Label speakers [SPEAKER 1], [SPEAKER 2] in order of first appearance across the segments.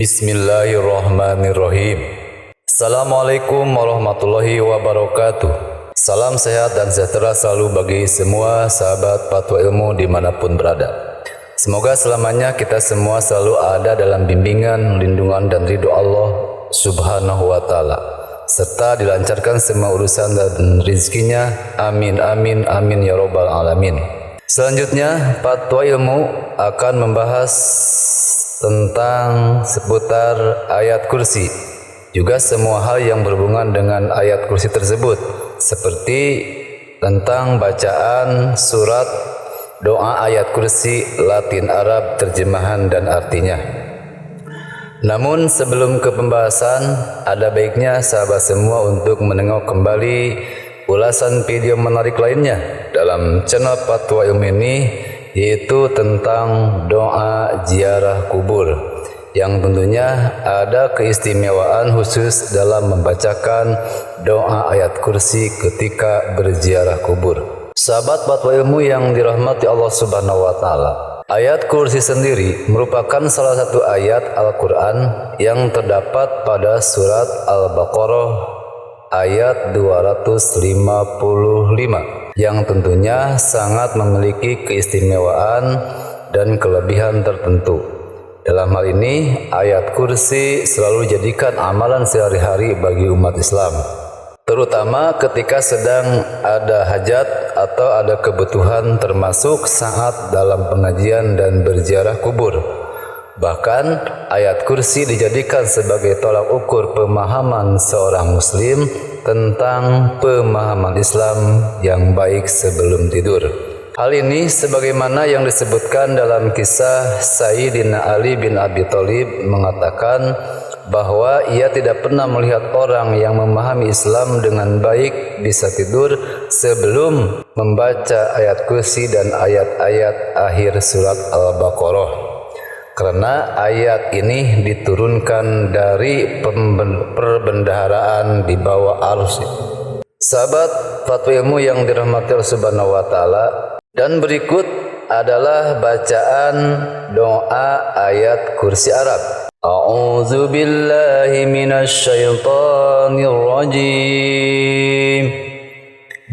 [SPEAKER 1] Bismillahirrahmanirrahim. Assalamualaikum warahmatullahi wabarakatuh. Salam sehat dan sejahtera selalu bagi semua sahabat Fatwa Ilmu dimanapun berada. Semoga selamanya kita semua selalu ada dalam bimbingan, lindungan dan ridho Allah Subhanahu wa Ta'ala, serta dilancarkan semua urusan dan rizkinya. Amin amin amin ya robbal alamin. Selanjutnya, Fatwa Ilmu akan membahas tentang seputar ayat kursi, juga semua hal yang berhubungan dengan ayat kursi tersebut, seperti tentang bacaan surat, doa ayat kursi, Latin Arab, terjemahan dan artinya. Namun sebelum ke pembahasan, ada baiknya sahabat semua untuk menengok kembali ulasan video menarik lainnya dalam channel Fatwa Ilmu ini, yaitu tentang doa ziarah kubur, yang tentunya ada keistimewaan khusus dalam membacakan doa ayat kursi ketika berziarah kubur. Sahabat Fatwa Ilmu yang dirahmati Allah Subhanahu wa Ta'ala, ayat kursi sendiri merupakan salah satu ayat Al-Quran yang terdapat pada surat Al-Baqarah ayat 255, yang tentunya sangat memiliki keistimewaan dan kelebihan tertentu. Dalam hal ini, ayat kursi selalu dijadikan amalan sehari-hari bagi umat Islam, terutama ketika sedang ada hajat atau ada kebutuhan, termasuk saat dalam pengajian dan berziarah kubur. Bahkan ayat kursi dijadikan sebagai tolak ukur pemahaman seorang muslim tentang pemahaman Islam yang baik sebelum tidur. Hal ini sebagaimana yang disebutkan dalam kisah Sayyidina Ali bin Abi Thalib mengatakan bahwa ia tidak pernah melihat orang yang memahami Islam dengan baik bisa tidur sebelum membaca ayat kursi dan ayat-ayat akhir surat Al-Baqarah, karena ayat ini diturunkan dari perbendaharaan di bawah arus. Sahabat Fatwa Ilmu yang dirahmati Allah Subhanahu wa Ta'ala, dan berikut adalah bacaan doa ayat kursi Arab. A'udzu billahi minasy syaithanir rajim.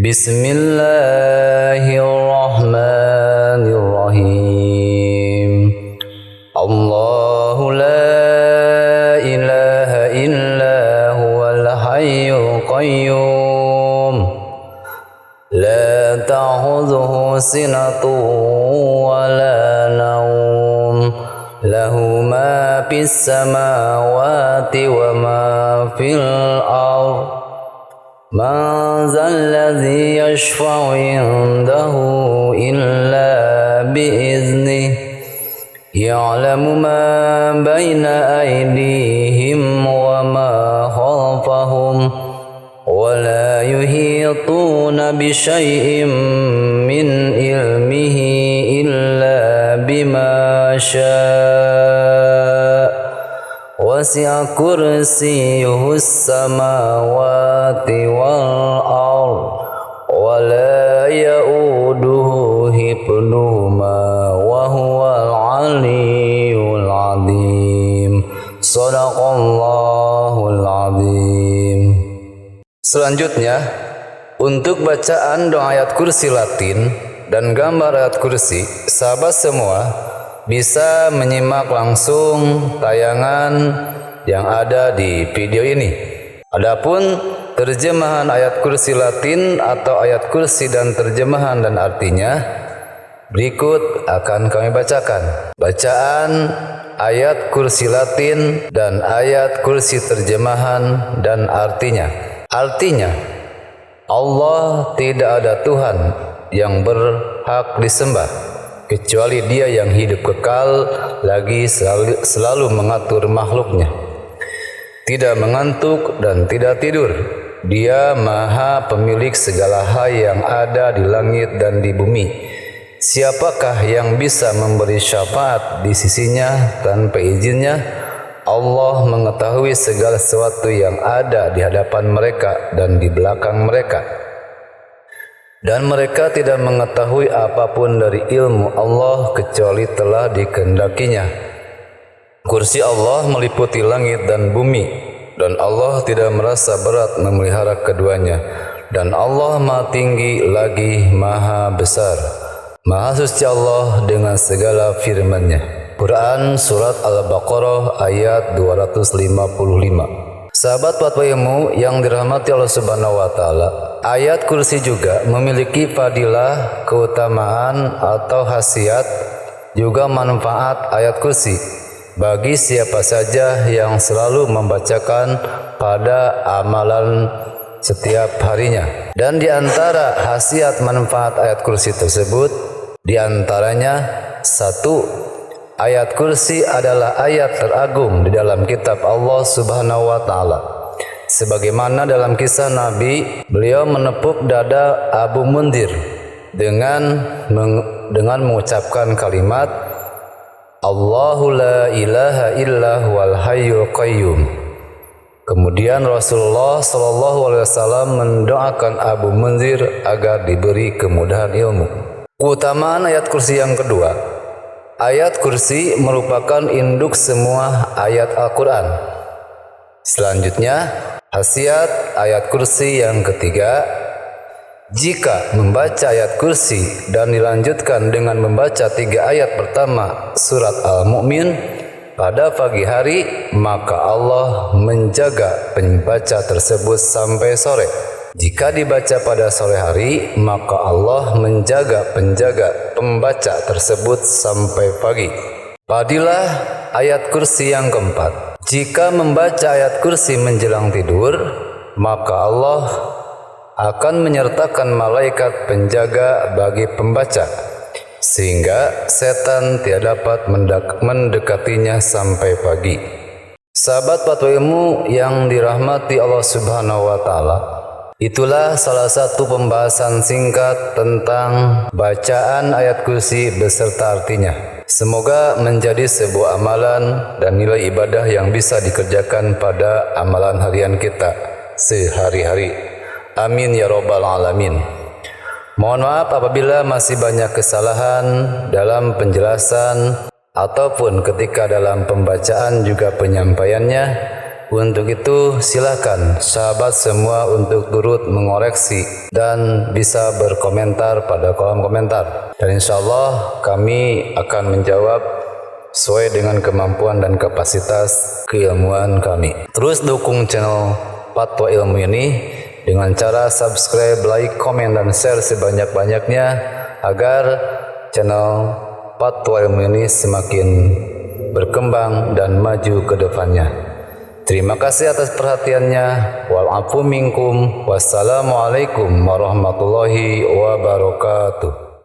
[SPEAKER 1] Bismillahirrahmanirrahim. Allahu la ilaha illa huwal hayyul qayyum, la ta'khudhuhu sinatun wa la nawm, lahu ma fis samawati wa ma fil ardh, man zal ladzi yashfa'u indahu illa bi'iznihi, ya'lamu ma baina aydihim wa ma khalfahum, wa la yuhituna bi syai'in min ilmihi illa bima syaa', wasi'a kursiyyuhu as-samawati wal ardh, wa la ya'uduhu hifdhuhuma wa huwal aliyyul azim. Shadaqallahul azim. Selanjutnya, untuk bacaan doa ayat kursi Latin dan gambar ayat kursi, sahabat semua bisa menyimak langsung tayangan yang ada di video ini. Adapun terjemahan ayat kursi Latin atau ayat kursi dan terjemahan dan artinya, berikut akan kami bacakan. Bacaan ayat kursi Latin dan ayat kursi terjemahan dan artinya. Artinya, Allah tidak ada Tuhan yang berhak disembah kecuali Dia yang hidup kekal, lagi selalu mengatur makhluknya, tidak mengantuk dan tidak tidur. Dia Maha pemilik segala hal yang ada di langit dan di bumi. Siapakah yang bisa memberi syafaat di sisinya tanpa izinnya? Allah mengetahui segala sesuatu yang ada di hadapan mereka dan di belakang mereka, dan mereka tidak mengetahui apapun dari ilmu Allah kecuali telah dikehendakinya. Kursi Allah meliputi langit dan bumi, dan Allah tidak merasa berat memelihara keduanya. Dan Allah Maha Tinggi lagi Maha Besar. Maha suci Allah dengan segala firman-Nya. Quran Surat Al-Baqarah ayat 255. Sahabat Fatwa Ilmu yang dirahmati Allah Subhanahu wa Ta'ala, ayat kursi juga memiliki fadilah, keutamaan atau khasiat, juga manfaat ayat kursi bagi siapa saja yang selalu membacakan pada amalan setiap harinya. Dan di antara khasiat manfaat ayat kursi tersebut, di antaranya satu, ayat kursi adalah ayat teragung di dalam kitab Allah Subhanahu wa Ta'ala. Sebagaimana dalam kisah Nabi, beliau menepuk dada Abu Mundhir dengan mengucapkan kalimat Allahu la ilaha illa huwal hayyul qayyum. Kemudian Rasulullah SAW mendoakan Abu Mundhir agar diberi kemudahan ilmu. Keutamaan ayat kursi yang kedua, ayat kursi merupakan induk semua ayat Al-Quran. Selanjutnya, khasiat ayat kursi yang ketiga, jika membaca ayat kursi dan dilanjutkan dengan membaca 3 ayat pertama surat Al-Mu'min pada pagi hari, maka Allah menjaga pembaca tersebut sampai sore. Jika dibaca pada sore hari, maka Allah menjaga penjaga pembaca tersebut sampai pagi. Fadilah ayat kursi yang keempat, jika membaca ayat kursi menjelang tidur, maka Allah akan menyertakan malaikat penjaga bagi pembaca, sehingga setan tidak dapat mendekatinya sampai pagi. Sahabat Fatwa Ilmu yang dirahmati Allah Subhanahu wa Ta'ala, itulah salah satu pembahasan singkat tentang bacaan ayat kursi beserta artinya. Semoga menjadi sebuah amalan dan nilai ibadah yang bisa dikerjakan pada amalan harian kita sehari-hari. Amin ya Rabbal Alamin. Mohon maaf apabila masih banyak kesalahan dalam penjelasan ataupun ketika dalam pembacaan juga penyampaiannya. Untuk itu silakan sahabat semua untuk turut mengoreksi dan bisa berkomentar pada kolom komentar. Dan insya Allah kami akan menjawab sesuai dengan kemampuan dan kapasitas keilmuan kami. Terus dukung channel Fatwa Ilmu ini dengan cara subscribe, like, komen, dan share sebanyak-banyaknya agar channel Fatwa Ilmu ini semakin berkembang dan maju ke depannya. Terima kasih atas perhatiannya. Wal afu minkum. Wassalamualaikum warahmatullahi wabarakatuh.